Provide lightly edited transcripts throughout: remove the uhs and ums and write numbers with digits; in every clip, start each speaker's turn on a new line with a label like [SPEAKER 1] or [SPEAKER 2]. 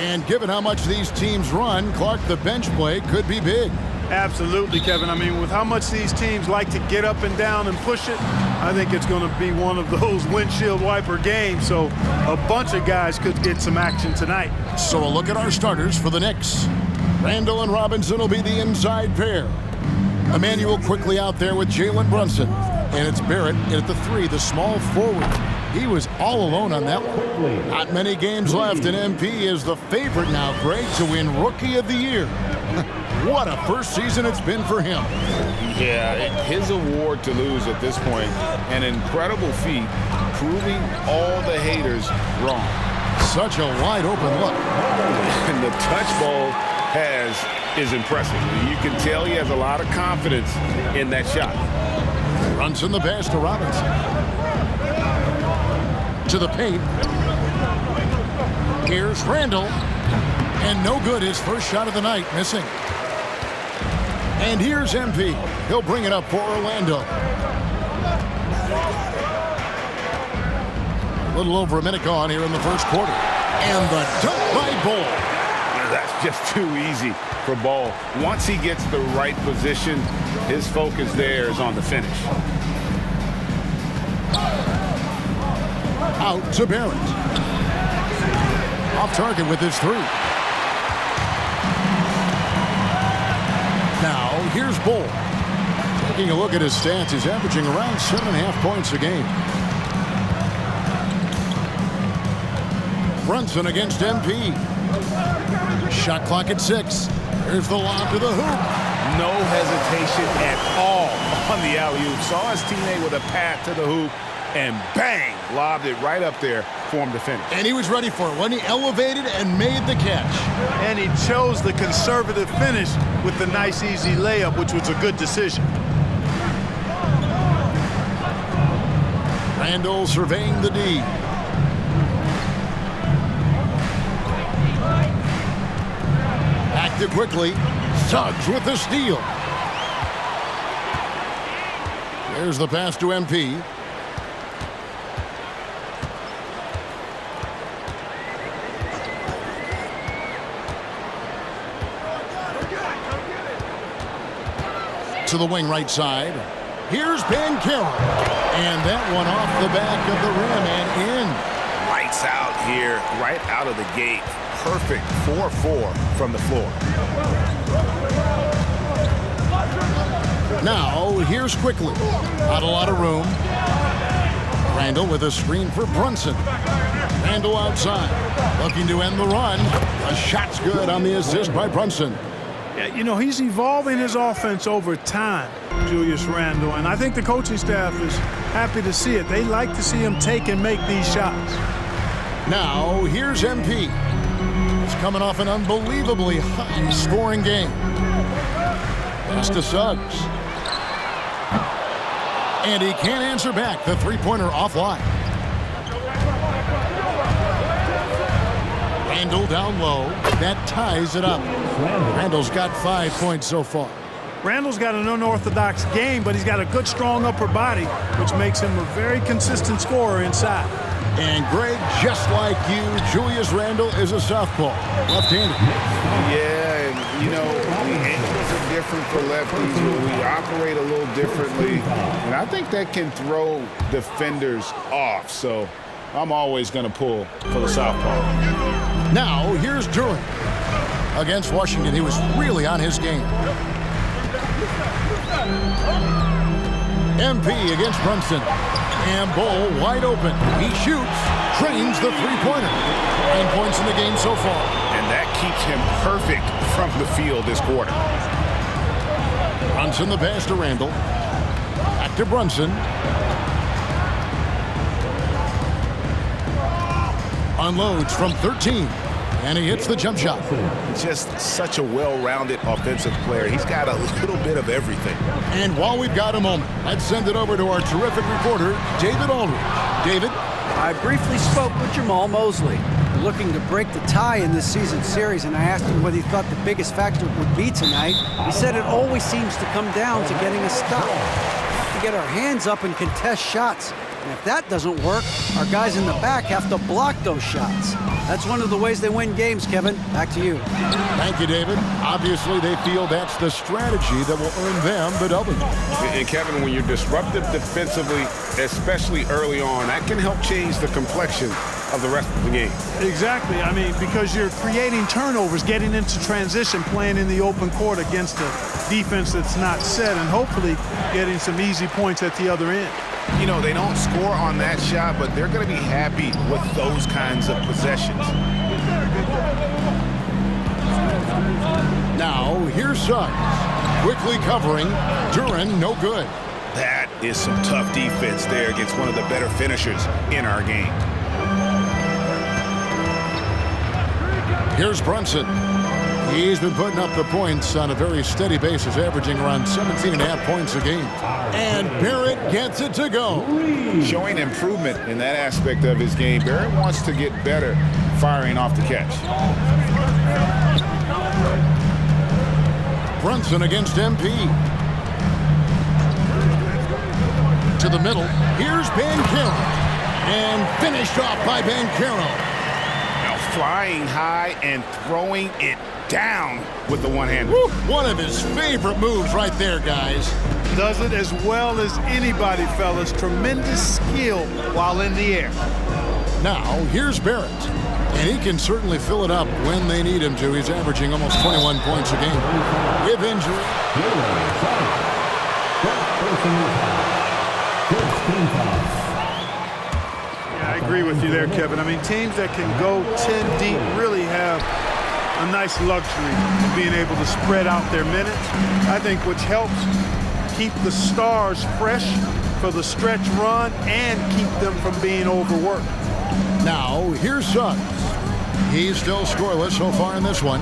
[SPEAKER 1] And given how much these teams run, Clark, the bench play could be big.
[SPEAKER 2] Absolutely, Kevin. I mean, with how much these teams like to get up and down and push it, I think it's going to be one of those windshield wiper games. So a bunch of guys could get some action tonight.
[SPEAKER 1] So a look at our starters for the Knicks. Randall and Robinson will be the inside pair. Emmanuel quickly out there with Jalen Brunson. And it's Barrett at the 3, the small forward. He was all alone on that one. Not many games left, and MP is the favorite now, Greg, to win Rookie of the Year. What a first season it's been for him.
[SPEAKER 3] Yeah, his award to lose at this point, an incredible feat, proving all the haters wrong.
[SPEAKER 1] Such a wide open look.
[SPEAKER 3] And the touch ball is impressive. You can tell he has a lot of confidence in that shot.
[SPEAKER 1] Brunson the pass to Robinson. To the paint. Here's Randall. And no good, his first shot of the night, missing. And here's MP. He'll bring it up for Orlando. A little over a minute gone here in the first quarter. And the dunk by Ball.
[SPEAKER 3] That's just too easy for Ball. Once he gets the right position, his focus there is on the finish.
[SPEAKER 1] Out to Barrett. Off target with his 3. Now, here's Bull. Taking a look at his stats, he's averaging around 7.5 points a game. Brunson against MP. Shot clock at 6. Here's the lob to the hoop.
[SPEAKER 3] No hesitation at all on the alley-oop. Saw his teammate with a path to the hoop, and bang, lobbed it right up there for him to finish.
[SPEAKER 1] And he was ready for it when he elevated and made the catch.
[SPEAKER 2] And he chose the conservative finish with the nice, easy layup, which was a good decision.
[SPEAKER 1] Randall surveying the D. Active quickly. Suggs with the steal. There's the pass to MP. To the wing right side. Here's Banchero. And that one off the back of the rim and in.
[SPEAKER 3] Lights out here, right out of the gate. Perfect 4-4 from the floor.
[SPEAKER 1] Now, here's Quickly. Not a lot of room. Randall with a screen for Brunson. Randall outside. Looking to end the run. A shot's good on the assist by Brunson.
[SPEAKER 2] Yeah, you know, he's evolving his offense over time, Julius Randle, and I think the coaching staff is happy to see it. They like to see him take and make these shots.
[SPEAKER 1] Now, here's MP. He's coming off an unbelievably high-scoring game. Pass to Suggs. And he can't answer back. The three-pointer offline. Randall down low. That ties it up. Randall's got 5 points so far.
[SPEAKER 2] Randall's got an unorthodox game, but he's got a good, strong upper body, which makes him a very consistent scorer inside.
[SPEAKER 1] And Greg, just like you, Julius Randall is a southpaw, left-handed.
[SPEAKER 3] Yeah, and you know, the angles are different for lefties. We operate a little differently, and I think that can throw defenders off. So I'm always going to pull for the southpaw.
[SPEAKER 1] Now, here's Duren. Against Washington, he was really on his game. MP against Brunson. And Bull wide open. He shoots, trains the three-pointer. 9 points in the game so far.
[SPEAKER 3] And that keeps him perfect from the field this quarter.
[SPEAKER 1] Brunson the pass to Randall. Back to Brunson. Unloads from 13. And he hits the jump shot.
[SPEAKER 3] Just such a well-rounded offensive player. He's got a little bit of everything.
[SPEAKER 1] And while we've got a moment, let's send it over to our terrific reporter, David Aldridge. David?
[SPEAKER 4] I briefly spoke with Jamal Mosley, looking to break the tie in this season's series, and I asked him what he thought the biggest factor would be tonight. He said it always seems to come down to getting a stop. We have to get our hands up and contest shots. And if that doesn't work, our guys in the back have to block those shots. That's one of the ways they win games, Kevin. Back to you.
[SPEAKER 1] Thank you, David. Obviously, they feel that's the strategy that will earn them the W.
[SPEAKER 5] And Kevin, when you're disruptive defensively, especially early on, that can help change the complexion of the rest of the game.
[SPEAKER 2] Exactly. I mean, because you're creating turnovers, getting into transition, playing in the open court against a defense that's not set, and hopefully getting some easy points at the other end.
[SPEAKER 5] You know, they don't score on that shot, but they're going to be happy with those kinds of possessions.
[SPEAKER 1] Now, here's Suggs. Quickly covering. Duren, no good.
[SPEAKER 5] That is some tough defense there against one of the better finishers in our game.
[SPEAKER 1] Here's Brunson. He's been putting up the points on a very steady basis, averaging around 17.5 points a game. And Barrett gets it to go.
[SPEAKER 3] Showing improvement in that aspect of his game. Barrett wants to get better firing off the catch.
[SPEAKER 1] Brunson against MP. To the middle. Here's Banchero. And finished off by Banchero.
[SPEAKER 5] Flying high and throwing it down with the one-hander.
[SPEAKER 1] One of his favorite moves right there, guys.
[SPEAKER 2] Does it as well as anybody, fellas. Tremendous skill while in the air.
[SPEAKER 1] Now, here's Barrett. And he can certainly fill it up when they need him to. He's averaging almost 21 points a game. With injury.
[SPEAKER 2] I agree with you there, Kevin. I mean, teams that can go 10 deep really have a nice luxury of being able to spread out their minutes. I think which helps keep the stars fresh for the stretch run and keep them from being overworked.
[SPEAKER 1] Now, here's Suggs. He's still scoreless so far in this one.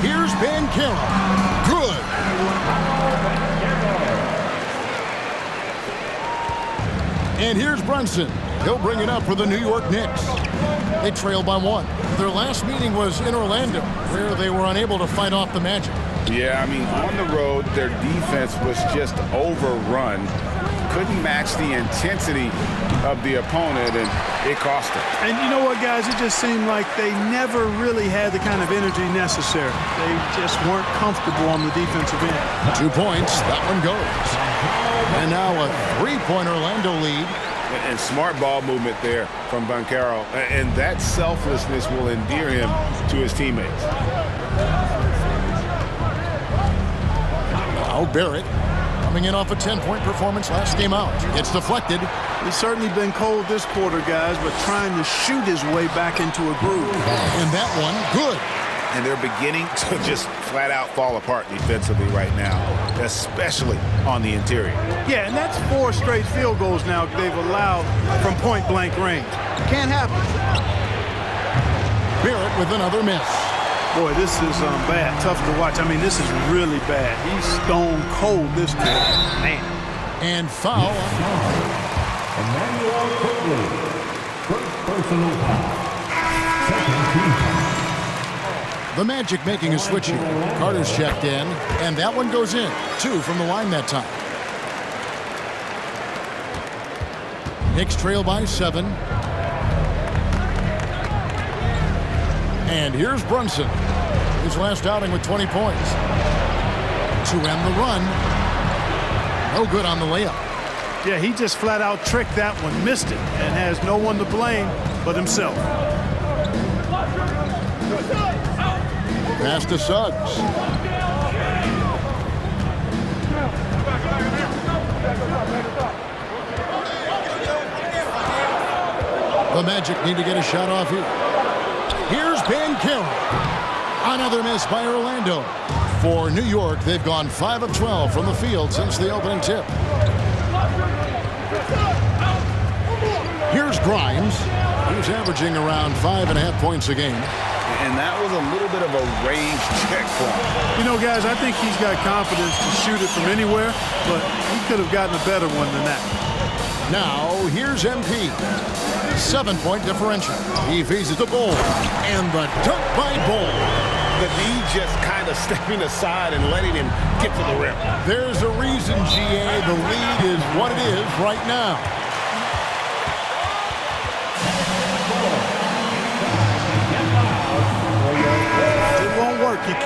[SPEAKER 1] Here's Banchero. Good. And here's Brunson. He'll bring it up for the New York Knicks. They trail by 1. Their last meeting was in Orlando, where they were unable to fight off the Magic.
[SPEAKER 3] Yeah, I mean, on the road, their defense was just overrun. Couldn't match the intensity of the opponent, and it cost them.
[SPEAKER 2] And you know what, guys? It just seemed like they never really had the kind of energy necessary. They just weren't comfortable on the defensive end.
[SPEAKER 1] 2 points. That one goes. And now a 3-point Orlando lead.
[SPEAKER 5] And smart ball movement there from Banchero. And that selflessness will endear him to his teammates.
[SPEAKER 1] Now Barrett coming in off a 10-point performance last game out. It's deflected.
[SPEAKER 2] He's certainly been cold this quarter, guys, but trying to shoot his way back into a groove.
[SPEAKER 1] And that one, good.
[SPEAKER 5] And they're beginning to just flat out fall apart defensively right now, especially on the interior.
[SPEAKER 2] Yeah, and that's 4 straight field goals now they've allowed from point-blank range. Can't happen.
[SPEAKER 1] Barrett with another miss.
[SPEAKER 2] Boy, this is bad. Tough to watch. I mean, this is really bad. He's stone cold this quarter. Man.
[SPEAKER 1] And foul.
[SPEAKER 6] Emmanuel Quickly. First personal foul. Second team.
[SPEAKER 1] The Magic making a switch here. Carter's checked in, and that one goes in. 2 from the line that time. Knicks trail by 7. And here's Brunson. His last outing with 20 points. To end the run. No good on the layup.
[SPEAKER 2] Yeah, he just flat out tricked that one, missed it, and has no one to blame but himself.
[SPEAKER 1] Pass to Suggs. The Magic need to get a shot off here. Here's Banchero. Another miss by Orlando. For New York, they've gone 5 of 12 from the field since the opening tip. Here's Grimes. He's averaging around 5.5 points a game.
[SPEAKER 5] And that was a little bit of a range check for him.
[SPEAKER 2] You know, guys, I think he's got confidence to shoot it from anywhere, but he could have gotten a better one than that.
[SPEAKER 1] Now, here's MP. 7-point differential. He faces the Bull. And the dunk by Bull.
[SPEAKER 5] The D just kind of stepping aside and letting him get to the rim.
[SPEAKER 1] There's a reason, GA. The lead is what it is right now.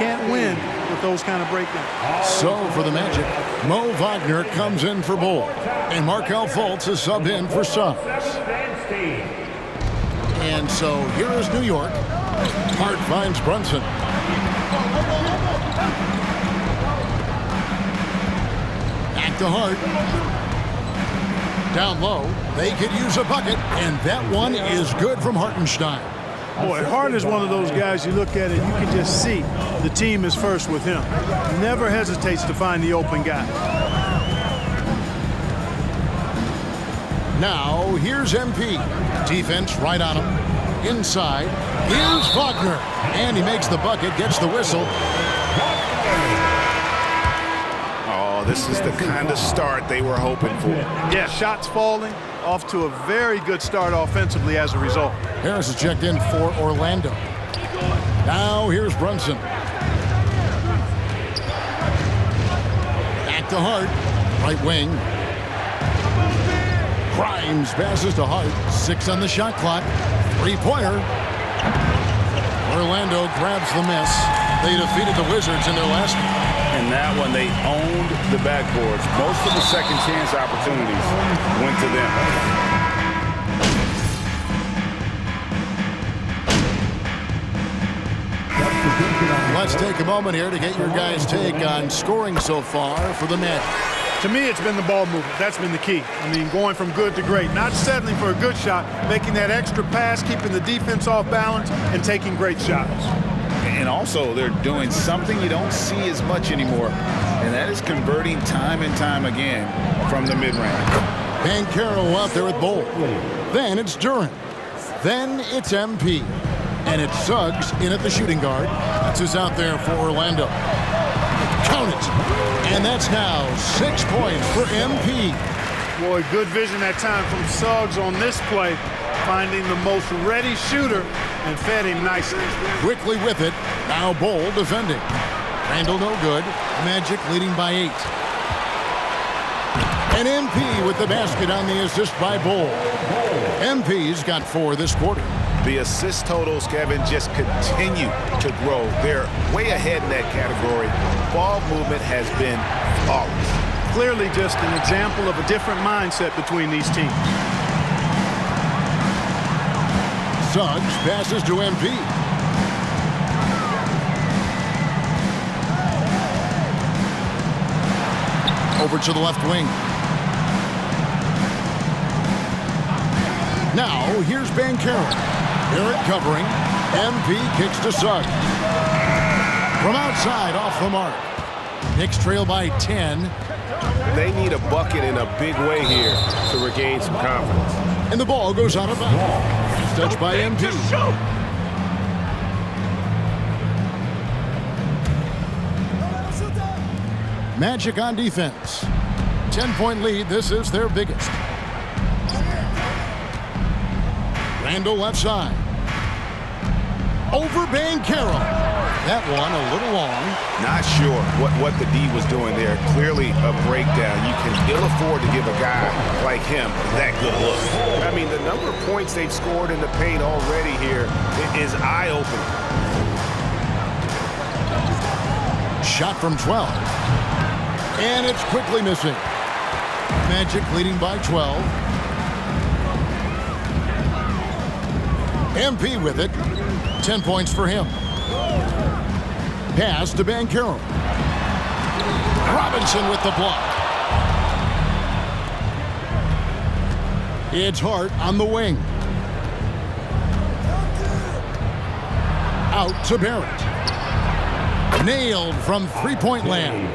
[SPEAKER 2] can't win with those kind of breakdowns.
[SPEAKER 1] So for the Magic, Mo Wagner comes in for Bull, and Markelle Fultz is subbed in for Suggs. And so here is New York. Hart finds Brunson. Back to Hart. Down low. They could use a bucket, and that one is good from Hartenstein.
[SPEAKER 2] Boy, Hart is one of those guys you look at it, you can just see the team is first with him. Never hesitates to find the open guy.
[SPEAKER 1] Now, here's MP. Defense right on him. Inside. Here's Wagner. And he makes the bucket, gets the whistle.
[SPEAKER 5] Oh, this is the kind of start they were hoping for.
[SPEAKER 2] Yeah, shots falling. Off to a very good start offensively as a result.
[SPEAKER 1] Harris is checked in for Orlando. Now here's Brunson. Back to Hart. Right wing. Grimes passes to Hart. 6 on the shot clock. Three-pointer. Orlando grabs the miss. They defeated the Wizards in their last one.
[SPEAKER 5] And that one, they owned the backboards. Most of the second chance opportunities went to them.
[SPEAKER 1] Let's take a moment here to get your guys' take on scoring so far for the Magic.
[SPEAKER 2] To me, it's been the ball movement. That's been the key. I mean, going from good to great. Not settling for a good shot, making that extra pass, keeping the defense off balance, and taking great shots.
[SPEAKER 5] And also, they're doing something you don't see as much anymore, and that is converting time and time again from the mid-range.
[SPEAKER 1] Banchero out there with Bull. Then it's Duren. Then it's MP. And it's Suggs in at the shooting guard. That's who's out there for Orlando. Count it. And that's now 6 points for MP.
[SPEAKER 2] Boy, good vision that time from Suggs on this play, finding the most ready shooter and fed him nicely.
[SPEAKER 1] Quickly with it. Now Bull defending. Randall no good. Magic leading by 8. And MP with the basket on the assist by Bull. MP's got 4 this quarter.
[SPEAKER 5] The assist totals, Kevin, just continue to grow. They're way ahead in that category. Ball movement has been flawless.
[SPEAKER 2] Clearly just an example of a different mindset between these teams.
[SPEAKER 1] Suggs passes to MP. Over to the left wing. Now, here's Banchero. Barrett covering. MP kicks to Suggs. From outside, off the mark. Knicks trail by 10.
[SPEAKER 5] They need a bucket in a big way here to regain some confidence.
[SPEAKER 1] And the ball goes out of bounds. Touched by MP. Magic on defense. 10-point lead. This is their biggest. Randall left side. Over Banchero. That one a little long.
[SPEAKER 5] Not sure what the D was doing there. Clearly a breakdown. You can ill afford to give a guy like him that good look. I mean, the number of points they've scored in the paint already here is eye-opening.
[SPEAKER 1] Shot from 12. And it's quickly missing. Magic leading by 12. MP with it. 10 points for him. Pass to Banchero. Robinson with the block. It's Hart on the wing. Out to Barrett. Nailed from three-point land.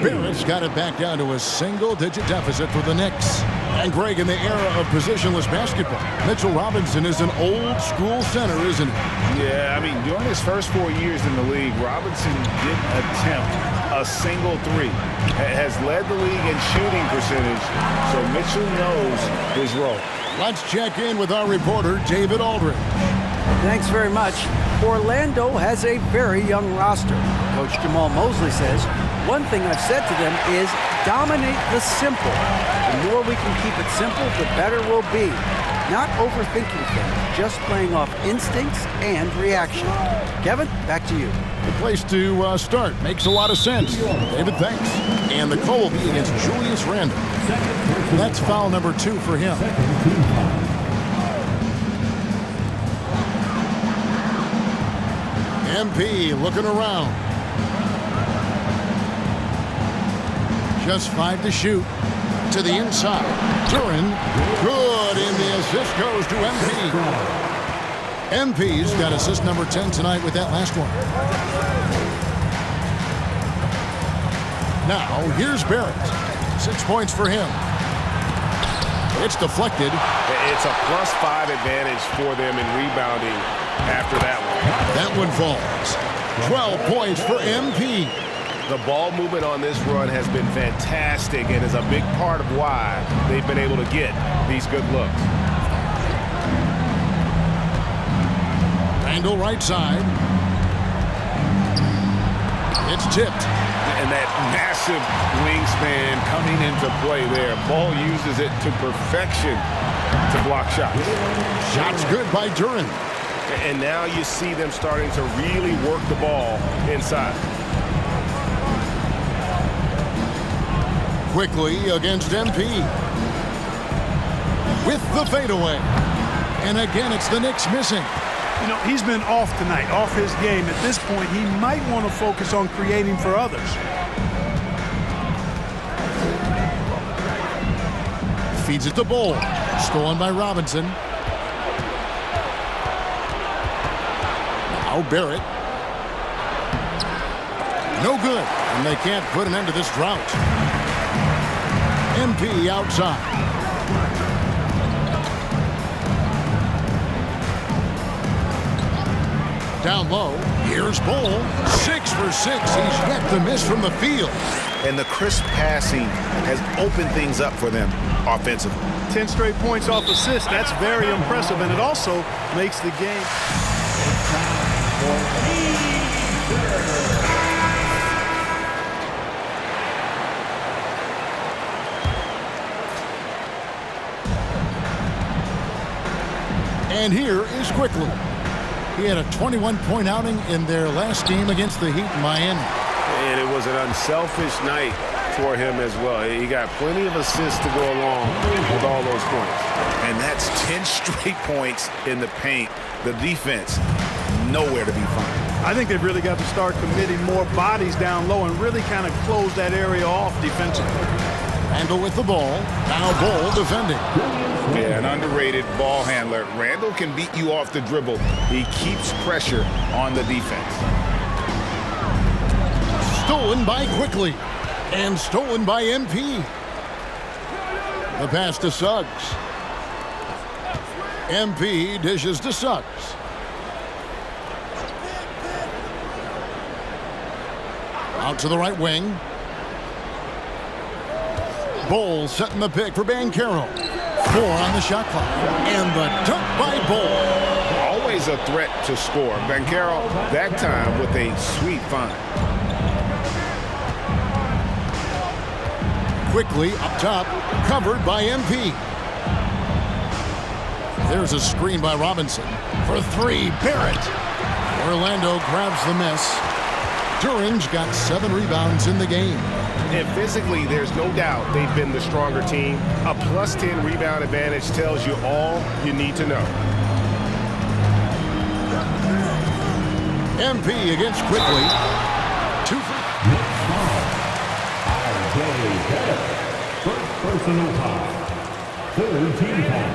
[SPEAKER 1] Barrett's got it back down to a single-digit deficit for the Knicks. And Greg, in the era of positionless basketball, Mitchell Robinson is an old-school center, isn't he?
[SPEAKER 5] Yeah, I mean, during his first 4 years in the league, Robinson didn't attempt a single three. Has led the league in shooting percentage, so Mitchell knows his role.
[SPEAKER 1] Let's check in with our reporter, David Aldridge.
[SPEAKER 4] Thanks very much. Orlando has a very young roster. Coach Jamal Mosley says, one thing I've said to them is dominate the simple. The more we can keep it simple, the better we'll be. Not overthinking things, just playing off instincts and reaction. Kevin, back to you.
[SPEAKER 1] The place to start. Makes a lot of sense. David, thanks. And the call will be against Julius Randle. That's foul number 2 for him. MP looking around. Just 5 to shoot. To the inside. Duren, good, and the assist goes to MP. MP's got assist number 10 tonight with that last one. Now, here's Barrett. 6 points for him. It's deflected.
[SPEAKER 5] It's a +5 advantage for them in rebounding after that one.
[SPEAKER 1] That one falls. 12 points for MP.
[SPEAKER 5] The ball movement on this run has been fantastic and is a big part of why they've been able to get these good looks.
[SPEAKER 1] Randle right side. It's tipped.
[SPEAKER 5] And that massive wingspan coming into play there. Ball uses it to perfection to block shots.
[SPEAKER 1] Shots good by Duren.
[SPEAKER 5] And now you see them starting to really work the ball inside.
[SPEAKER 1] Quickly against MP. With the fadeaway. And again, it's the Knicks missing.
[SPEAKER 2] You know, he's been off tonight, off his game. At this point, he might want to focus on creating for others.
[SPEAKER 1] Feeds it to Bol. Stolen by Robinson. Now Barrett. No good. And they can't put an end to this drought. MP outside. Down low. Here's Bol. 6 for 6. He's yet to miss from the field.
[SPEAKER 5] And the crisp passing has opened things up for them offensively.
[SPEAKER 2] 10 straight points off assists. That's very impressive, and it also makes the game.
[SPEAKER 1] And here is Quickly. He had a 21-point outing in their last game against the Heat in Miami.
[SPEAKER 5] And it was an unselfish night for him as well. He got plenty of assists to go along with all those points.
[SPEAKER 3] And that's 10 straight points in the paint. The defense, nowhere to be found.
[SPEAKER 2] I think they've really got to start committing more bodies down low and really kind of close that area off defensively.
[SPEAKER 1] Randle with the ball. Now Bol defending.
[SPEAKER 3] Yeah, an underrated ball handler. Randle can beat you off the dribble. He keeps pressure on the defense.
[SPEAKER 1] Stolen by Quickly. And stolen by MP. The pass to Suggs. MP dishes to Suggs. Out to the right wing. Bol setting the pick for Banchero. 4 on the shot clock. And the dunk by Bol.
[SPEAKER 3] Always a threat to score. Banchero, that time with a sweet find.
[SPEAKER 1] Quickly up top, covered by MP. There's a screen by Robinson. For 3, Barrett. Orlando grabs the miss. Duren's got 7 rebounds in the game.
[SPEAKER 5] And physically, there's no doubt they've been the stronger team. A +10 rebound advantage tells you all you need to know.
[SPEAKER 1] MP against Quickly. 2 for...
[SPEAKER 6] First personal foul. 13 foul.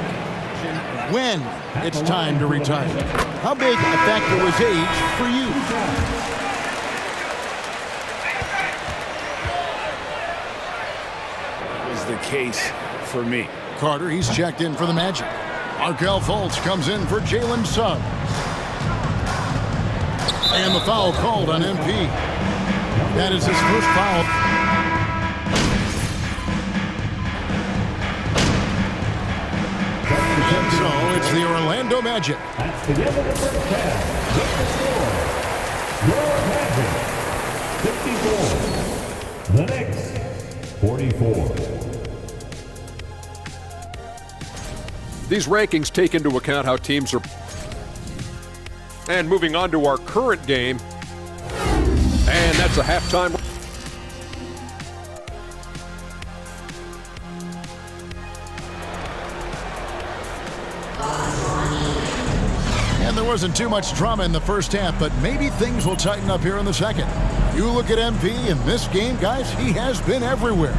[SPEAKER 1] When it's time to retire. How big a factor was age for you?
[SPEAKER 3] The case for me.
[SPEAKER 1] Carter, he's checked in for the Magic. Markelle Fultz comes in for Jalen Suggs. And the foul called on MP. That is his first foul. And so it's the Orlando Magic.
[SPEAKER 6] That's the end of the first half. Your Magic, 54. The Knicks, 44.
[SPEAKER 7] These rankings take into account how teams are. And moving on to our current game. And that's a halftime.
[SPEAKER 1] And there wasn't too much drama in the first half, but maybe things will tighten up here in the second. You look at MP in this game, guys, he has been everywhere.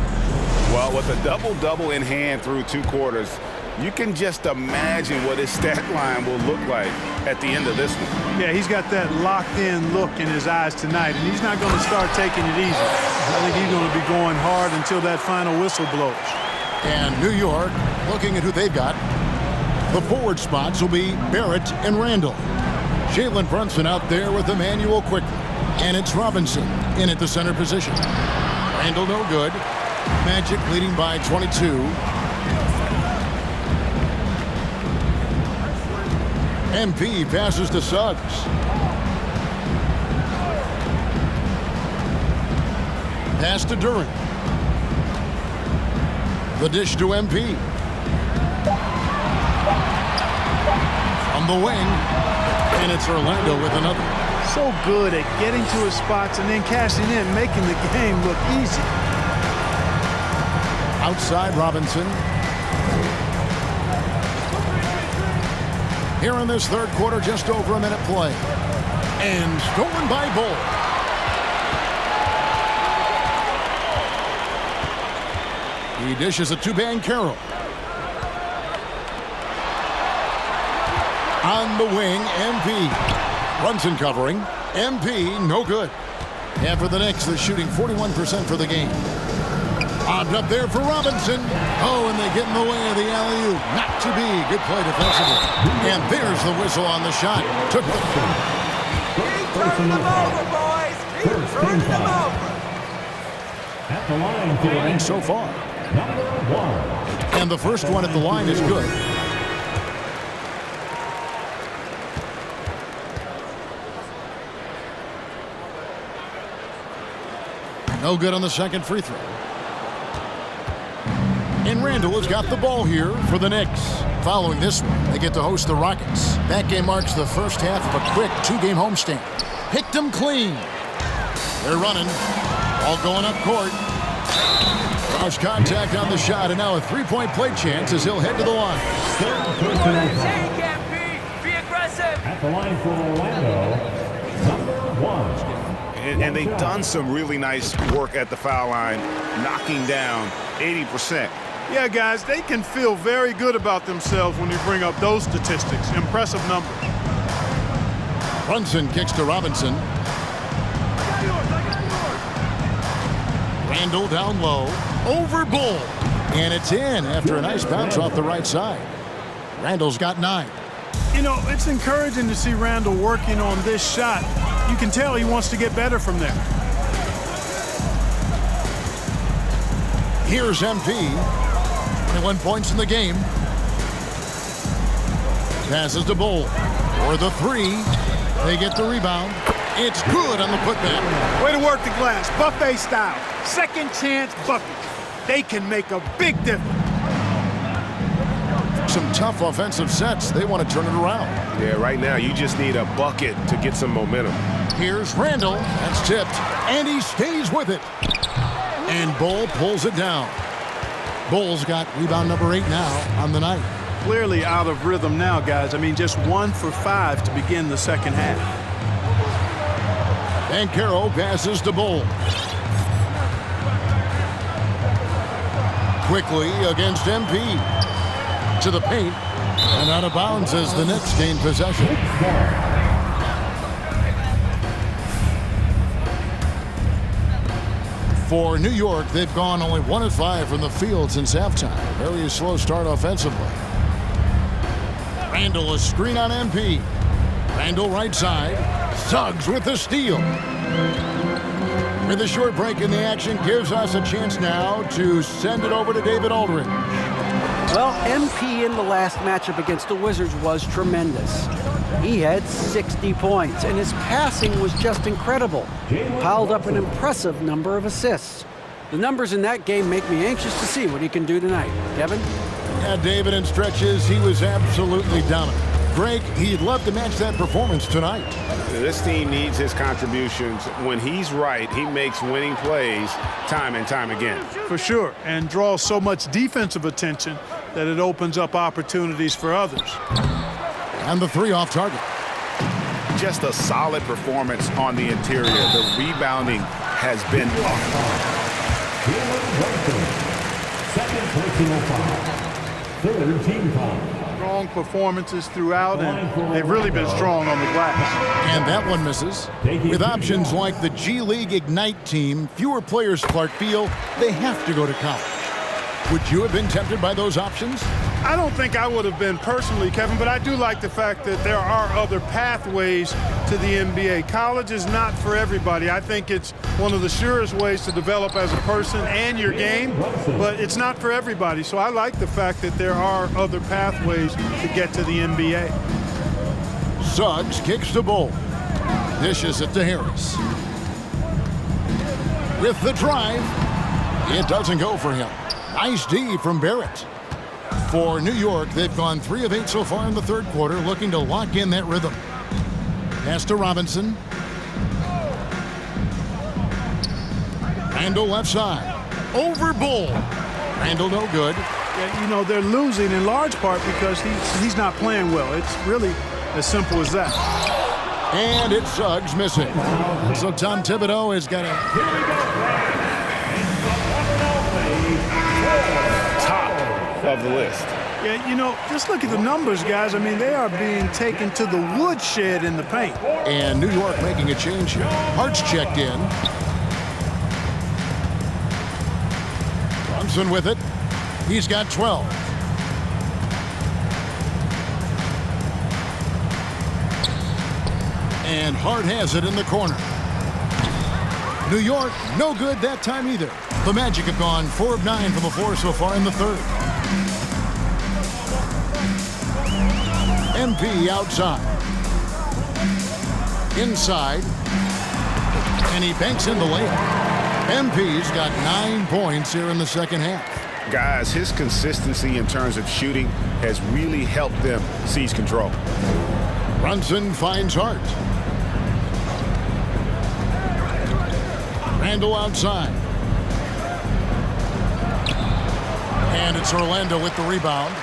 [SPEAKER 5] Well, with a double-double in hand through 2 quarters, you can just imagine what his stat line will look like at the end of this one.
[SPEAKER 2] Yeah, he's got that locked-in look in his eyes tonight, and he's not going to start taking it easy. I think he's going to be going hard until that final whistle blows.
[SPEAKER 1] And New York, looking at who they've got, the forward spots will be Barrett and Randall. Jalen Brunson out there with Emmanuel quickly. And it's Robinson in at the center position. Randall no good. Magic leading by 22. MP passes to Suggs. Pass to Duren. The dish to MP. From the wing. And it's Orlando with another.
[SPEAKER 2] So good at getting to his spots and then cashing in, making the game look easy.
[SPEAKER 1] Outside Robinson. Here in this third quarter, just over a minute play. And stolen by Bull. He dishes it to Banchero. On the wing, MP. Brunson covering. MP, no good. And for the Knicks, they're shooting 41% for the game. Bobbed up there for Robinson. Oh, and they get in the way of the alley-oop. Not to be. Good play defensively. And there's the whistle on the shot. Took the...
[SPEAKER 8] Keep turning them over, boys. Keep turning them over.
[SPEAKER 6] At the line for the
[SPEAKER 1] so far.
[SPEAKER 6] number 1.
[SPEAKER 1] And the first one at the line is good. No good on the second free throw. And Randall has got the ball here for the Knicks. Following this one, they get to host the Rockets. That game marks the first half of a quick 2-game homestand. Picked them clean. They're running. All going up court. Cross contact on the shot, and now a 3-point play chance as he'll head to the line.
[SPEAKER 8] Be aggressive.
[SPEAKER 6] At the line for Orlando, number 1.
[SPEAKER 5] And they've done some really nice work at the foul line, knocking down 80%.
[SPEAKER 2] Yeah, guys, they can feel very good about themselves when you bring up those statistics. Impressive numbers.
[SPEAKER 1] Brunson kicks to Robinson. Randall down low. Over Bull. And it's in after a nice bounce off the right side. Randall's got 9.
[SPEAKER 2] You know, it's encouraging to see Randall working on this shot. You can tell he wants to get better from there.
[SPEAKER 1] Here's MP. 21 points in the game. Passes to Bull. For the 3. They get the rebound. It's good on the putback.
[SPEAKER 2] Way to work the glass, buffet style. Second chance buckets. They can make a big difference.
[SPEAKER 1] Some tough offensive sets. They want to turn it around.
[SPEAKER 5] Yeah, right now you just need a bucket to get some momentum.
[SPEAKER 1] Here's Randall. That's tipped. And he stays with it. And Bull pulls it down. Bull's got rebound number 8 now on the night.
[SPEAKER 2] Clearly out of rhythm now, guys. I mean, just 1 for 5 to begin the second half.
[SPEAKER 1] Banchero passes to Bull. Quickly against MP. To the paint. And out of bounds as the Knicks gain possession. For New York, they've gone only 1 of 5 from the field since halftime. Very slow start offensively. Randall a screen on MP. Randall right side. Suggs with the steal. With a short break in the action, gives us a chance now to send it over to David Aldridge.
[SPEAKER 4] Well, MP in the last matchup against the Wizards was tremendous. He had 60 points, and his passing was just incredible. Piled up an impressive number of assists. The numbers in that game make me anxious to see what he can do tonight. Kevin?
[SPEAKER 1] Yeah, David, in stretches, he was absolutely dominant. Greg, he'd love to match that performance tonight.
[SPEAKER 5] This team needs his contributions. When he's right, he makes winning plays time and time again.
[SPEAKER 2] For sure, and draws so much defensive attention that it opens up opportunities for others.
[SPEAKER 1] And the 3 off target.
[SPEAKER 5] Just a solid performance on the interior. The rebounding has been
[SPEAKER 6] Second personal foul. Third team foul.
[SPEAKER 2] Strong performances throughout, and they've really been strong on the glass.
[SPEAKER 1] And that one misses. With options like the G League Ignite team, fewer players, Clark, feel they have to go to college. Would you have been tempted by those options?
[SPEAKER 2] I don't think I would have been personally, Kevin, but I do like the fact that there are other pathways to the NBA. College is not for everybody. I think it's one of the surest ways to develop as a person and your game, but it's not for everybody. So I like the fact that there are other pathways to get to the NBA.
[SPEAKER 1] Suggs kicks to Bull. Dishes it to Harris. With the drive, it doesn't go for him. Nice D from Barrett. For New York, they've gone 3 of 8 so far in the third quarter, looking to lock in that rhythm. Pass to Robinson. Randall left side. Over Bull. Randall no good.
[SPEAKER 2] Yeah, you know, they're losing in large part because he's not playing well. It's really as simple as that.
[SPEAKER 1] And it's Suggs missing. So Tom Thibodeau has got a...
[SPEAKER 5] of the list.
[SPEAKER 2] Yeah, you know, just look at the numbers, guys. I mean, they are being taken to the woodshed in the paint.
[SPEAKER 1] And New York making a change here. Hart's checked in. Brunson with it. He's got 12. And Hart has it in the corner. New York, no good that time either. The Magic have gone 4 of 9 from the floor so far in the third. MP outside. Inside. And he banks in the layup. MP's got 9 points here in the second half.
[SPEAKER 5] Guys, his consistency in terms of shooting has really helped them seize control.
[SPEAKER 1] Brunson finds Hart. Randall outside. And it's Orlando with the rebound.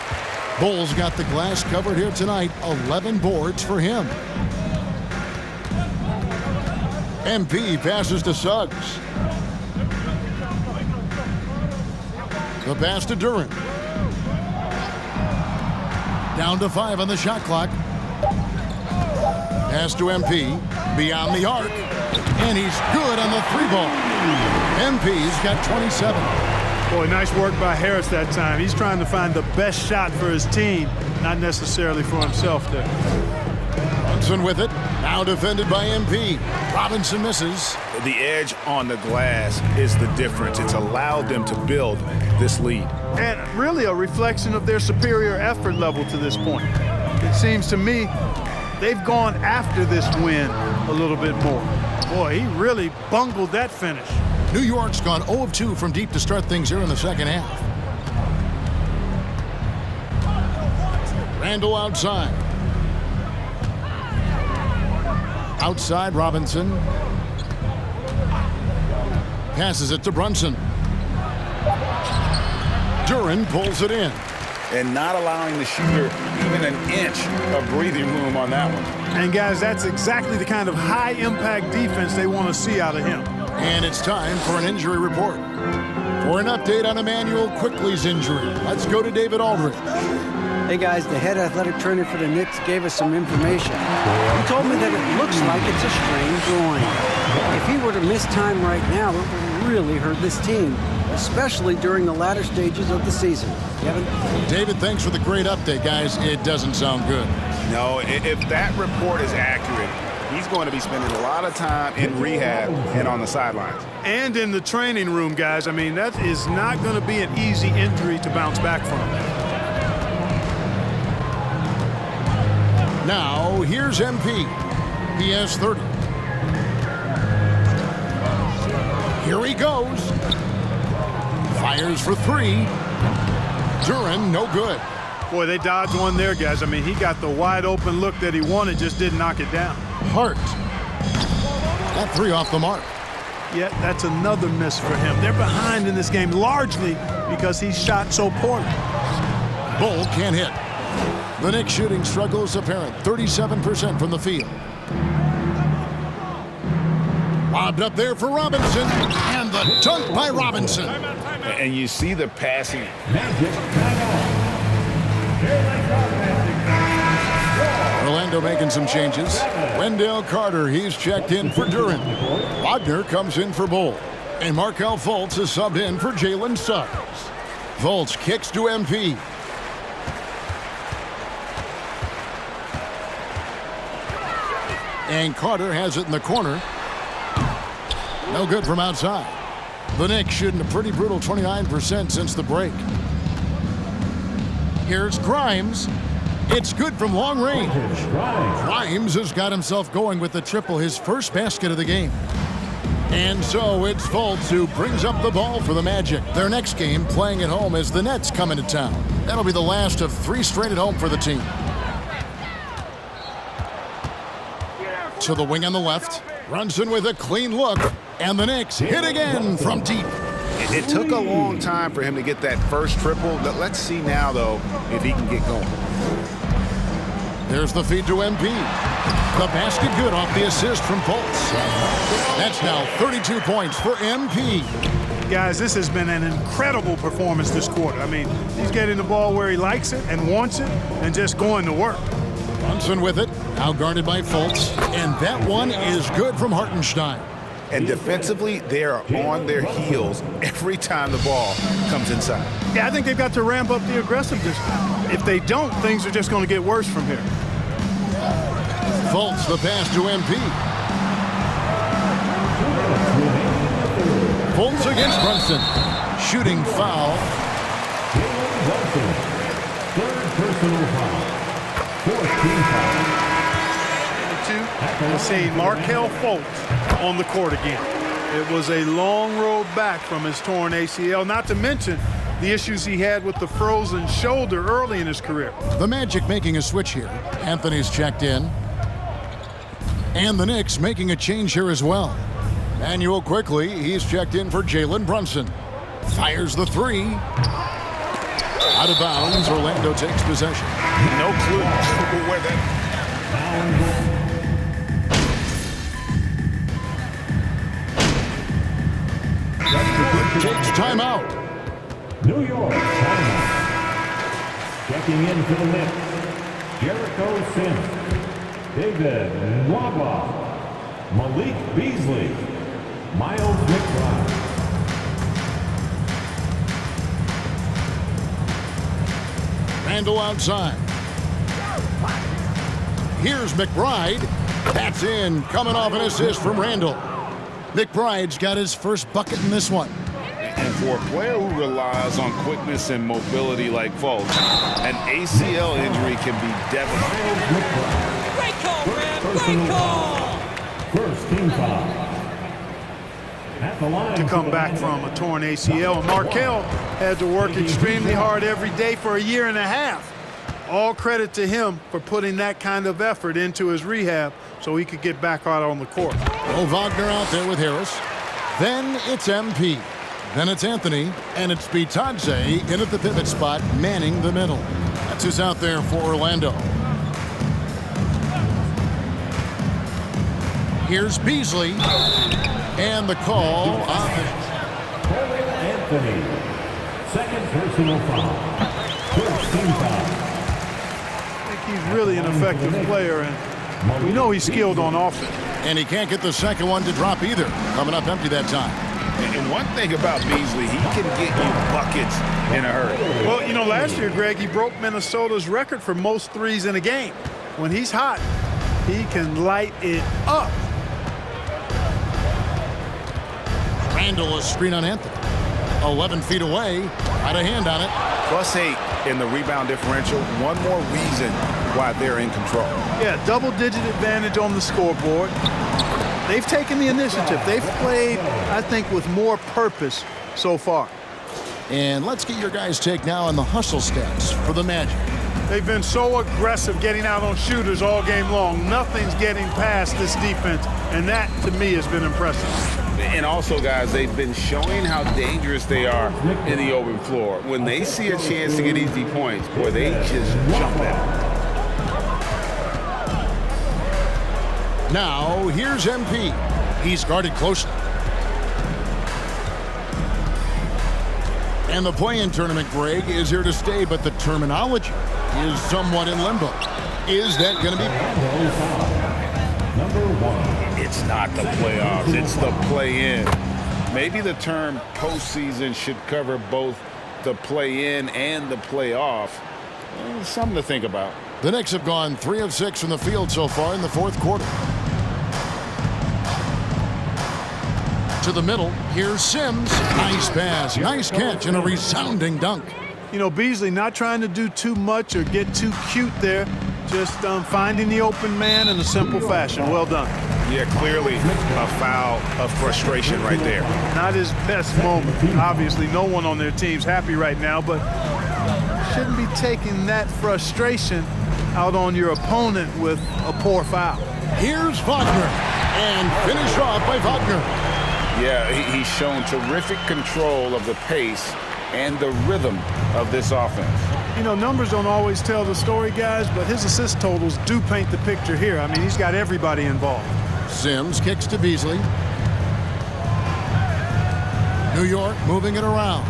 [SPEAKER 1] Bulls got the glass covered here tonight. 11 boards for him. MP passes to Suggs. The pass to Duren. Down to 5 on the shot clock. Pass to MP. Beyond the arc. And he's good on the 3-ball. MP's got 27.
[SPEAKER 2] Boy, nice work by Harris that time. He's trying to find the best shot for his team, not necessarily for himself there.
[SPEAKER 1] Brunson with it. Now defended by MP. Robinson misses.
[SPEAKER 5] The edge on the glass is the difference. It's allowed them to build this lead.
[SPEAKER 2] And really a reflection of their superior effort level to this point. It seems to me they've gone after this win a little bit more. Boy, he really bungled that finish.
[SPEAKER 1] New York's gone 0 of 2 from deep to start things here in the second half. Randall outside. Outside, Robinson. Passes it to Brunson. Duren pulls it in.
[SPEAKER 3] And not allowing the shooter even an inch of breathing room on that one.
[SPEAKER 2] And guys, that's exactly the kind of high-impact defense they want to see out of him.
[SPEAKER 1] And it's time for an injury report. For an update on Immanuel Quickley's injury, let's go to David Aldridge.
[SPEAKER 4] Hey guys, the head athletic trainer for the Knicks gave us some information. He told me that it looks like it's a strained groin. If he were to miss time right now, it would really hurt this team, especially during the latter stages of the season. Kevin?
[SPEAKER 1] David, thanks for the great update, guys. It doesn't sound good.
[SPEAKER 5] No, if that report is accurate, he's going to be spending a lot of time in rehab and on the sidelines.
[SPEAKER 2] And in the training room, guys. I mean, that is not going to be an easy injury to bounce back from.
[SPEAKER 1] Now, here's MP. He has 30. Here he goes. Fires for 3. Duren, no good.
[SPEAKER 2] Boy, they dodged one there, guys. I mean, he got the wide open look that he wanted, just didn't knock it down.
[SPEAKER 1] Hart. That three off the mark.
[SPEAKER 2] Yet that's another miss for him. They're behind in this game largely because he shot so poorly.
[SPEAKER 1] Bull can't hit. The Knicks shooting struggle is apparent. 37% from the field. Lobbed up there for Robinson. And the dunk by Robinson.
[SPEAKER 3] And you see the passing.
[SPEAKER 1] Orlando making some changes. Wendell Carter, he's checked in for Duren. Wagner comes in for Bull. And Markelle Fultz is subbed in for Jalen Suggs. Fultz kicks to MP. And Carter has it in the corner. No good from outside. The Knicks shooting a pretty brutal 29% since the break. Here's Grimes. It's good from long range. Grimes has got himself going with the triple, his first basket of the game. And so it's Fultz who brings up the ball for the Magic. Their next game playing at home as the Nets come into town. That'll be the last of 3 straight at home for the team. To the wing on the left. Brunson with a clean look. And the Knicks hit again from deep.
[SPEAKER 3] It took a long time for him to get that first triple. Let's see now, though, if he can get going.
[SPEAKER 1] There's the feed to MP. The basket good off the assist from Fultz. That's now 32 points for MP.
[SPEAKER 2] Guys, this has been an incredible performance this quarter. I mean, he's getting the ball where he likes it and wants it and just going to work.
[SPEAKER 1] Brunson with it, now guarded by Fultz. And that one is good from Hartenstein.
[SPEAKER 3] And defensively, they are on their heels every time the ball comes inside.
[SPEAKER 2] Yeah, I think they've got to ramp up the aggressiveness. If they don't, things are just going to get worse from here.
[SPEAKER 1] Fultz, the pass to MP. Fultz against Brunson. Shooting foul.
[SPEAKER 6] Third personal foul. 14 foul.
[SPEAKER 2] We'll see Markelle Fultz on the court again. It was a long road back from his torn ACL, not to mention the issues he had with the frozen shoulder early in his career.
[SPEAKER 1] The Magic making a switch here. Anthony's checked in. And the Knicks making a change here as well. Manuel quickly, he's checked in for Jalen Brunson. Fires the three. Out of bounds, Orlando takes possession.
[SPEAKER 3] No clue where that...
[SPEAKER 1] Takes timeout.
[SPEAKER 6] New York timeout. Checking in for the Knicks, Jericho Sims, David Nwaba, Malik Beasley, Miles McBride.
[SPEAKER 1] Randall outside. Here's McBride. That's in, coming off an assist from Randall. McBride's got his first bucket in this one.
[SPEAKER 3] And for a player who relies on quickness and mobility like Fultz, an ACL injury can be devastating.
[SPEAKER 8] Great call, Brad. Great call.
[SPEAKER 6] First team foul. At the line
[SPEAKER 2] To come back from a torn ACL. Markelle had to work extremely hard every day for a year and a half. All credit to him for putting that kind of effort into his rehab so he could get back out on the court.
[SPEAKER 1] Oh, Wagner out there with Harris. Then it's MP. Then it's Anthony. And it's Bitadze in at the pivot spot, manning the middle. That's who's out there for Orlando. Here's Beasley. And the call on
[SPEAKER 6] Anthony. Second personal foul. First team foul.
[SPEAKER 2] He's really an effective player, and we know he's skilled on offense.
[SPEAKER 1] And he can't get the second one to drop either. Coming up empty that time.
[SPEAKER 3] And one thing about Beasley, he can get you buckets in a hurry.
[SPEAKER 2] Well, you know, last year, Greg, he broke Minnesota's record for most threes in a game. When he's hot, he can light it up.
[SPEAKER 1] Randall, a screen on Anthony. 11 feet away. Had a hand on it.
[SPEAKER 3] +8 in the rebound differential. One more reason why they're in control.
[SPEAKER 2] Yeah, double-digit advantage on the scoreboard. They've taken the initiative. They've played, I think, with more purpose so far.
[SPEAKER 1] And let's get your guys' take now on the hustle stats for the Magic.
[SPEAKER 2] They've been so aggressive getting out on shooters all game long. Nothing's getting past this defense, and that, to me, has been impressive.
[SPEAKER 3] And also, guys, they've been showing how dangerous they are in the open floor. When they see a chance to get easy points, boy, they just jump out.
[SPEAKER 1] Now, here's MP. He's guarded closely. And the play-in tournament, Greg, is here to stay, but the terminology is somewhat in limbo. Is that going to be?
[SPEAKER 6] Number 1.
[SPEAKER 3] It's not the playoffs, it's the play-in. Maybe the term postseason should cover both the play-in and the playoff. Something to think about.
[SPEAKER 1] The Knicks have gone 3 of 6 from the field so far in the fourth quarter. To the middle, here's Sims. Nice pass, nice catch, and a resounding dunk.
[SPEAKER 2] You know, Beasley not trying to do too much or get too cute there. Just finding the open man in a simple fashion. Well done.
[SPEAKER 5] Yeah, clearly a foul of frustration right there.
[SPEAKER 2] Not his best moment. Obviously, no one on their team's happy right now, but shouldn't be taking that frustration out on your opponent with a poor foul.
[SPEAKER 1] Here's Wagner, and finished off by Wagner.
[SPEAKER 3] Yeah, he's shown terrific control of the pace and the rhythm of this offense.
[SPEAKER 2] You know, numbers don't always tell the story, guys, but his assist totals do paint the picture here. I mean, he's got everybody involved.
[SPEAKER 1] Sims kicks to Beasley. New York moving it around.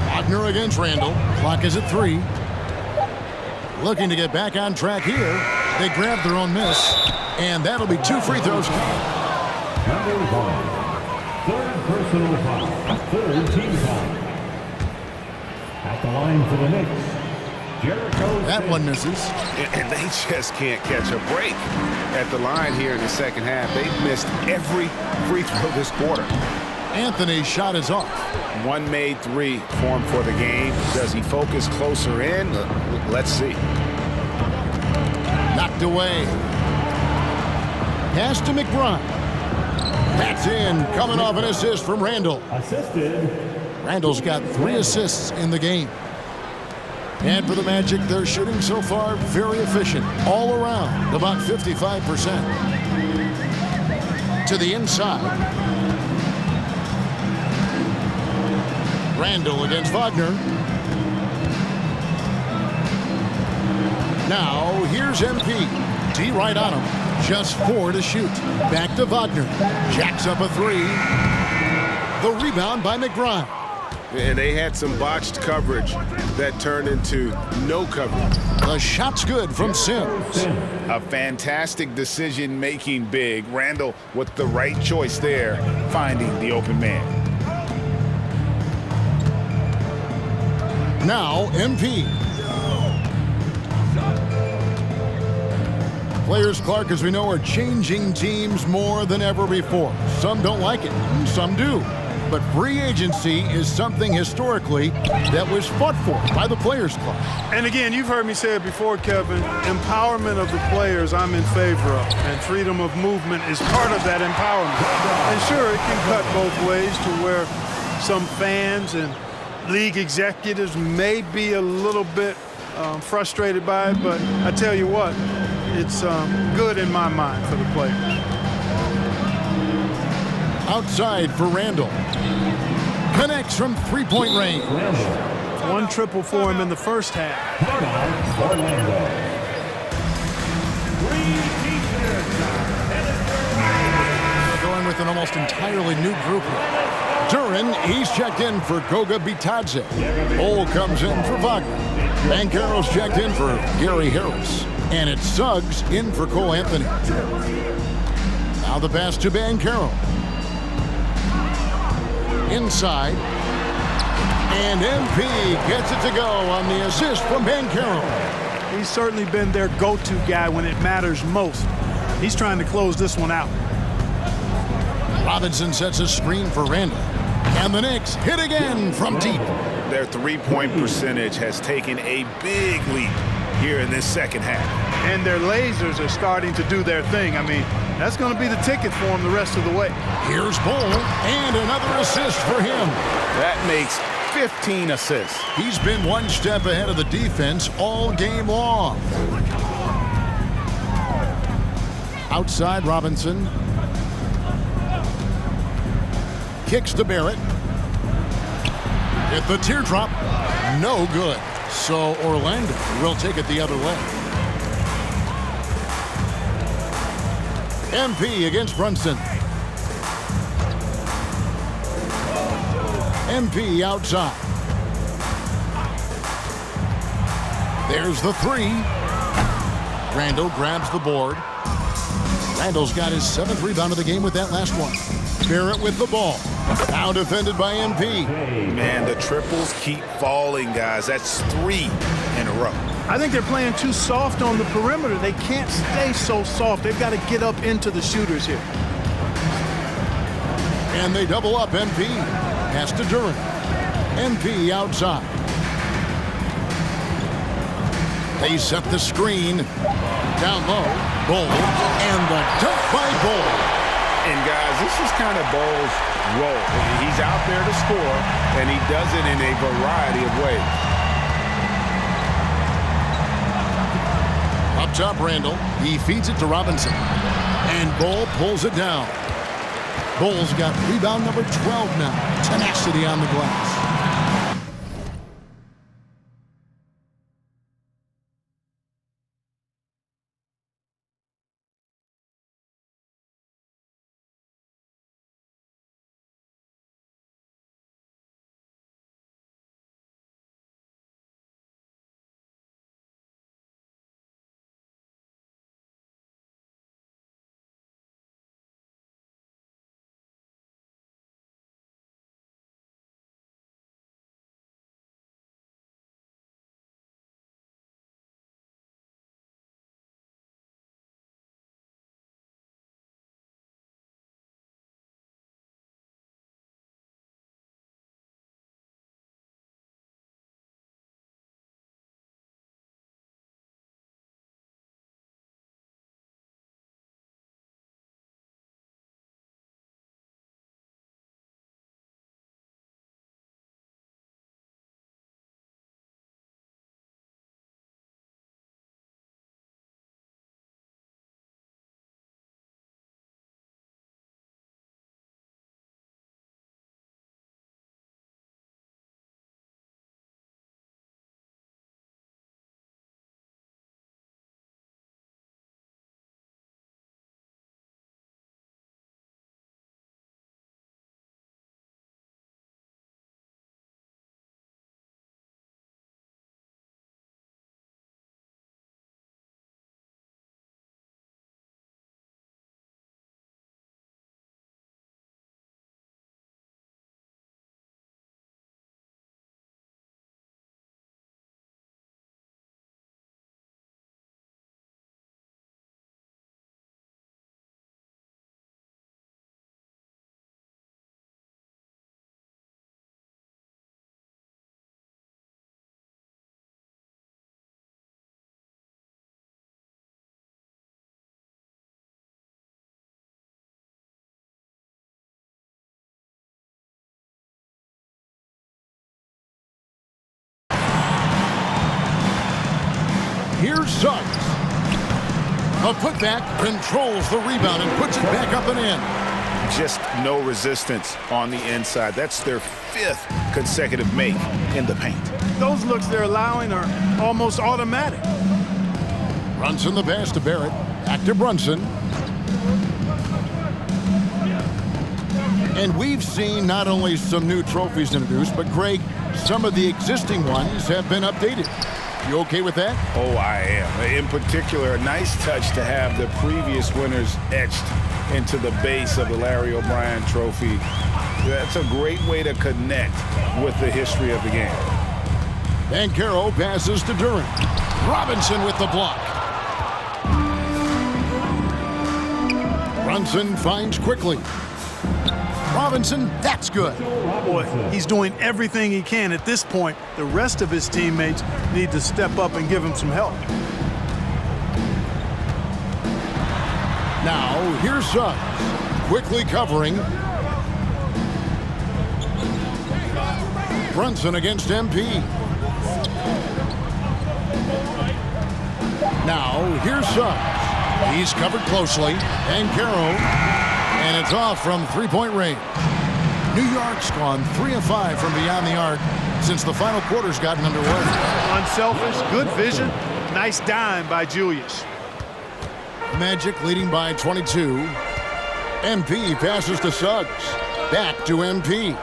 [SPEAKER 1] Wagner against Randall. Clock is at 3. Looking to get back on track here. They grab their own miss, and that'll be 2 free throws.
[SPEAKER 6] Number 1. Third personal foul. Third team foul. At the line for the Knicks, Jericho.
[SPEAKER 1] That one misses.
[SPEAKER 5] And they just can't catch a break at the line here in the second half. They've missed every free throw this quarter.
[SPEAKER 1] Anthony's shot is off.
[SPEAKER 5] One made 3 for him for the game. Does he focus closer in? Let's see.
[SPEAKER 1] Knocked away. Pass to McBride. That's in, coming off an assist from Randall.
[SPEAKER 6] Assisted.
[SPEAKER 1] Randall's got 3 assists in the game. And for the Magic, they're shooting so far very efficient. All around, about 55%. To the inside. Randall against Wagner. Now, here's MP. D right on him. Just 4 to shoot. Back to Wagner. Jacks up a 3. The rebound by McBride.
[SPEAKER 5] And they had some botched coverage that turned into no coverage.
[SPEAKER 1] The shot's good from Sims.
[SPEAKER 3] A fantastic decision-making big. Randall with the right choice there, finding the open man.
[SPEAKER 1] Now, MP. Players, Clark, as we know, are changing teams more than ever before. Some don't like it, some do. But free agency is something historically that was fought for by the Players Club.
[SPEAKER 2] And again, you've heard me say it before, Kevin, empowerment of the players I'm in favor of, and freedom of movement is part of that empowerment. And sure, it can cut both ways to where some fans and league executives may be a little bit frustrated by it, but I tell you what, it's good in my mind for the players.
[SPEAKER 1] Outside for Randall. Connects from three-point range.
[SPEAKER 2] One triple for him in the first half.
[SPEAKER 1] Going with an almost entirely new group here. Duran, he's checked in for Goga Bitadze. Ole comes in for Wagner. Banchero's checked in for Gary Harris. And it's Suggs in for Cole Anthony. Now the pass to Banchero. Inside. And MP gets it to go on the assist from Banchero.
[SPEAKER 2] He's certainly been their go-to guy when it matters most. He's trying to close this one out.
[SPEAKER 1] Robinson sets a screen for Randall. And the Knicks hit again from deep.
[SPEAKER 3] Their three-point percentage has taken a big leap
[SPEAKER 5] here in this second half.
[SPEAKER 2] And their lasers are starting to do their thing. I mean, that's going to be the ticket for them the rest of the way.
[SPEAKER 1] Here's Bull, and another assist for him.
[SPEAKER 5] That makes 15 assists.
[SPEAKER 1] He's been one step ahead of the defense all game long. Outside, Robinson. Kicks to Barrett. Hit the teardrop. No good. So Orlando will take it the other way. MP against Brunson. MP outside. There's the three. Randall grabs the board. Randall's got his 7th rebound of the game with that last one. Barrett with the ball. Now defended by MP.
[SPEAKER 5] Man, the triples keep falling, guys. That's 3 in a row.
[SPEAKER 2] I think they're playing too soft on the perimeter. They can't stay so soft. They've got to get up into the shooters here.
[SPEAKER 1] And they double up MP. Pass to Duren. MP outside. They set the screen. Down low. Bull. And the dunk by Bull.
[SPEAKER 5] And guys, this is kind of Bull's role. He's out there to score, and he does it in a variety of ways.
[SPEAKER 1] Up top, Randall. He feeds it to Robinson. And Bull pulls it down. Bull's got rebound number 12 now. Tenacity on the glass. Here's Suggs. A putback, controls the rebound and puts it back up and in.
[SPEAKER 5] Just no resistance on the inside. That's their 5th consecutive make in the paint.
[SPEAKER 2] Those looks they're allowing are almost automatic.
[SPEAKER 1] Brunson the pass to Barrett. Back to Brunson. And we've seen not only some new trophies introduced, but Greg, some of the existing ones have been updated. You okay with that?
[SPEAKER 5] Oh, I am. In particular, a nice touch to have the previous winners etched into the base of the Larry O'Brien Trophy. That's a great way to connect with the history of the game.
[SPEAKER 1] Banchero passes to Duren. Robinson with the block. Brunson finds quickly. Robinson, that's good.
[SPEAKER 2] Boy, he's doing everything he can at this point. The rest of his teammates need to step up and give him some help.
[SPEAKER 1] Now, here's Suggs, quickly covering. Brunson against MP. Now, here's Suggs. He's covered closely. Banchero, and it's off from three-point range. New York's gone 3 of 5 from beyond the arc since the final quarter's gotten underway.
[SPEAKER 2] Unselfish, good vision, nice dime by Julius.
[SPEAKER 1] Magic leading by 22. MP passes to Suggs. Back to MP.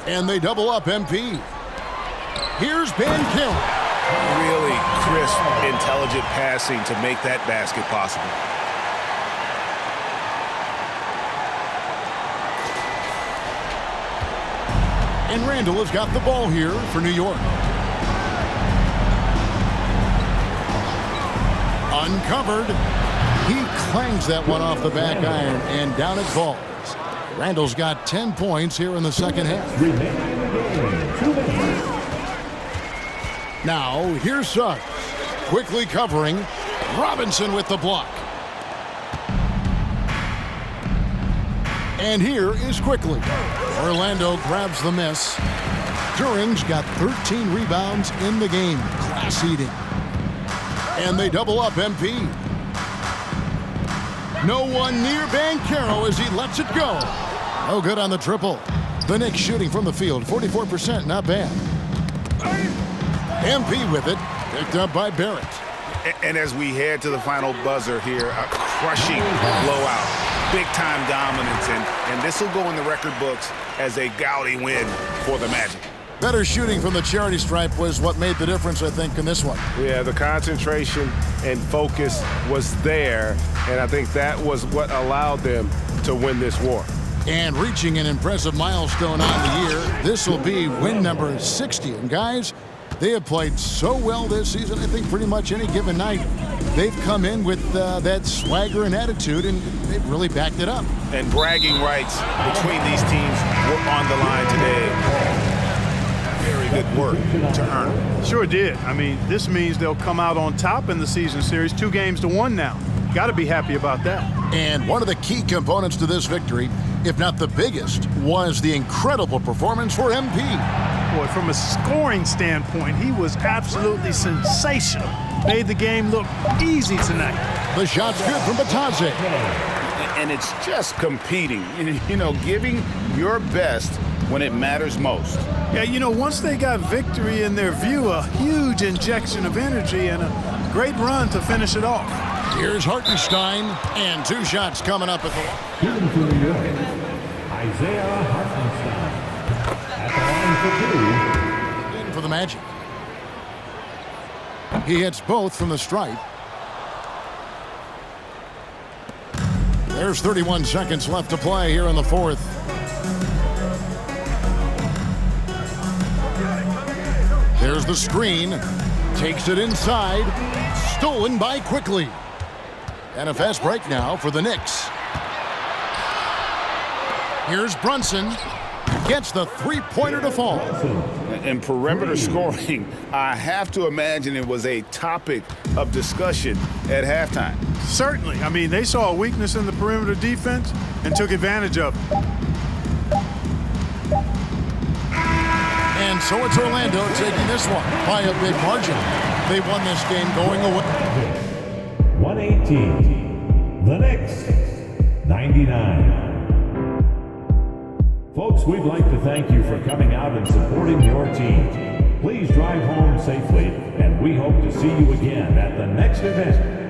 [SPEAKER 1] And they double up MP. Here's Banchero.
[SPEAKER 5] Really crisp, intelligent passing to make that basket possible.
[SPEAKER 1] And Randall has got the ball here for New York. Uncovered. He clangs that one off the back iron, and down it falls. Randall's got 10 points here in the second half. Now, here's Suggs. Quickly covering. Robinson with the block. And here is Quickly. Orlando grabs the miss. Turing's got 13 rebounds in the game. Class eating. And they double up MP. No one near Banchero as he lets it go. No good on the triple. The Knicks shooting from the field, 44%, not bad. MP with it, picked up by Barrett.
[SPEAKER 5] And as we head to the final buzzer here, a crushing blowout, big-time dominance, and this will go in the record books as a gaudy win for the Magic.
[SPEAKER 1] Better shooting from the charity stripe was what made the difference, I think, in this one.
[SPEAKER 5] Yeah, the concentration and focus was there, and I think that was what allowed them to win this war.
[SPEAKER 1] And reaching an impressive milestone on the year, this will be win number 60. And guys, they have played so well this season, I think pretty much any given night, they've come in with that swagger and attitude, and they've really backed it up.
[SPEAKER 5] And bragging rights between these teams were on the line today. Very good work to earn.
[SPEAKER 2] Sure did. I mean, this means they'll come out on top in the season series, 2-1 now. Got to be happy about that.
[SPEAKER 1] And one of the key components to this victory, if not the biggest, was the incredible performance for MP.
[SPEAKER 2] Boy, from a scoring standpoint, he was absolutely sensational. Made the game look easy tonight.
[SPEAKER 1] The shot's good from Batadze.
[SPEAKER 3] And it's just competing, you know, giving your best when it matters most.
[SPEAKER 2] Yeah, you know, once they got victory in their view, a huge injection of energy and a great run to finish it off.
[SPEAKER 1] Here's Hartenstein, and 2 shots coming up at the line.
[SPEAKER 6] Shooting for New York, Isaiah Hartenstein. At the line for 2.
[SPEAKER 1] In for the Magic. He hits both from the stripe. There's 31 seconds left to play here in the fourth. There's the screen. Takes it inside. Stolen by Quickly. And a fast break now for the Knicks. Here's Brunson. Gets the three-pointer to fall.
[SPEAKER 3] And perimeter scoring, I have to imagine it was a topic of discussion at halftime.
[SPEAKER 2] Certainly. I mean, they saw a weakness in the perimeter defense and took advantage of it.
[SPEAKER 1] And so it's Orlando taking this one by a big margin. They won this game going away.
[SPEAKER 6] 118. The Knicks, 99. Folks, we'd like to thank you for coming out and supporting your team. Please drive home safely, and we hope to see you again at the next event.